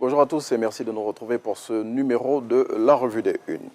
Bonjour à tous et merci de nous retrouver pour ce numéro de la Revue des Unes.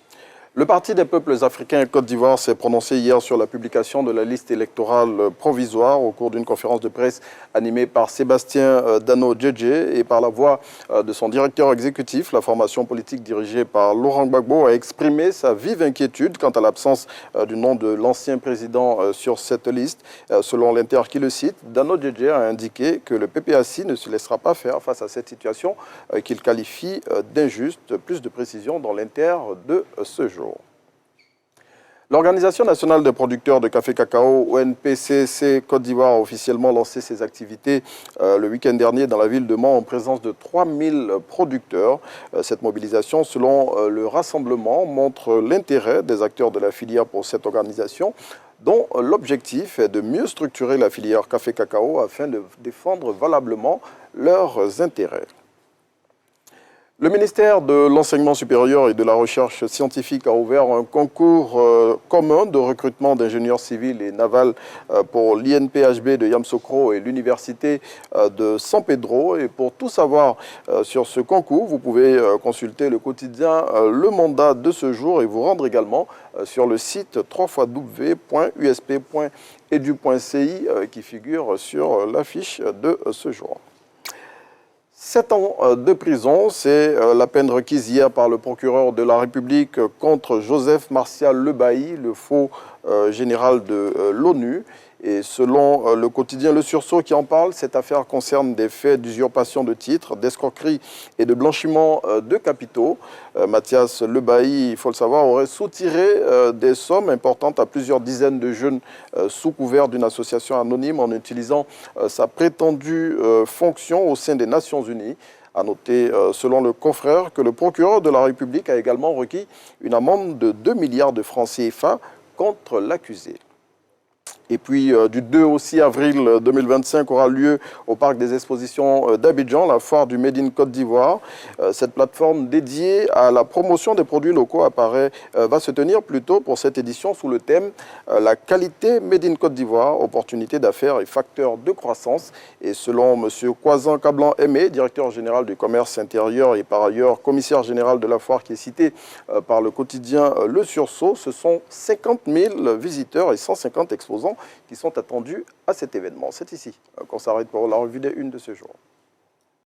Le Parti des peuples africains Côte d'Ivoire s'est prononcé hier sur la publication de la liste électorale provisoire au cours d'une conférence de presse animée par Sébastien Dano Djedje et par la voix de son directeur exécutif. La formation politique dirigée par Laurent Gbagbo a exprimé sa vive inquiétude quant à l'absence du nom de l'ancien président sur cette liste. Selon l'Inter qui le cite, Dano Djedje a indiqué que le PPAC ne se laissera pas faire face à cette situation qu'il qualifie d'injuste. Plus de précisions dans l'Inter de ce jour. L'Organisation nationale des producteurs de café cacao, ONPCC Côte d'Ivoire, a officiellement lancé ses activités le week-end dernier dans la ville de Mans en présence de 3000 producteurs. Cette mobilisation, selon le rassemblement, montre l'intérêt des acteurs de la filière pour cette organisation, dont l'objectif est de mieux structurer la filière café cacao afin de défendre valablement leurs intérêts. Le ministère de l'Enseignement supérieur et de la Recherche scientifique a ouvert un concours commun de recrutement d'ingénieurs civils et navals pour l'INPHB de Yamoussoukro et l'Université de San Pedro. Et pour tout savoir sur ce concours, vous pouvez consulter le quotidien Le Mandat de ce jour et vous rendre également sur le site www.usp.edu.ci qui figure sur l'affiche de ce jour. 7 ans de prison, c'est la peine requise hier par le procureur de la République contre Joseph Martial Lebailly, le faux général de l'ONU. Et selon le quotidien Le Sursaut qui en parle, cette affaire concerne des faits d'usurpation de titres, d'escroquerie et de blanchiment de capitaux. Mathias Lebailly, il faut le savoir, aurait soutiré des sommes importantes à plusieurs dizaines de jeunes sous couvert d'une association anonyme en utilisant sa prétendue fonction au sein des Nations Unies. À noter, selon le confrère, que le procureur de la République a également requis une amende de 2 milliards de francs CFA contre l'accusé. Et puis, du 2 au 6 avril 2025 aura lieu au Parc des Expositions d'Abidjan, la foire du Made in Côte d'Ivoire. Cette plateforme dédiée à la promotion des produits locaux va se tenir plutôt pour cette édition sous le thème « La qualité Made in Côte d'Ivoire, opportunités d'affaires et facteurs de croissance ». Et selon M. Kwazan Kablan-Aimé, directeur général du commerce intérieur et par ailleurs commissaire général de la foire qui est cité par le quotidien Le Sursaut, ce sont 50 000 visiteurs et 150 exposants qui sont attendus à cet événement. C'est ici qu'on s'arrête pour la revue des Unes de ce jour.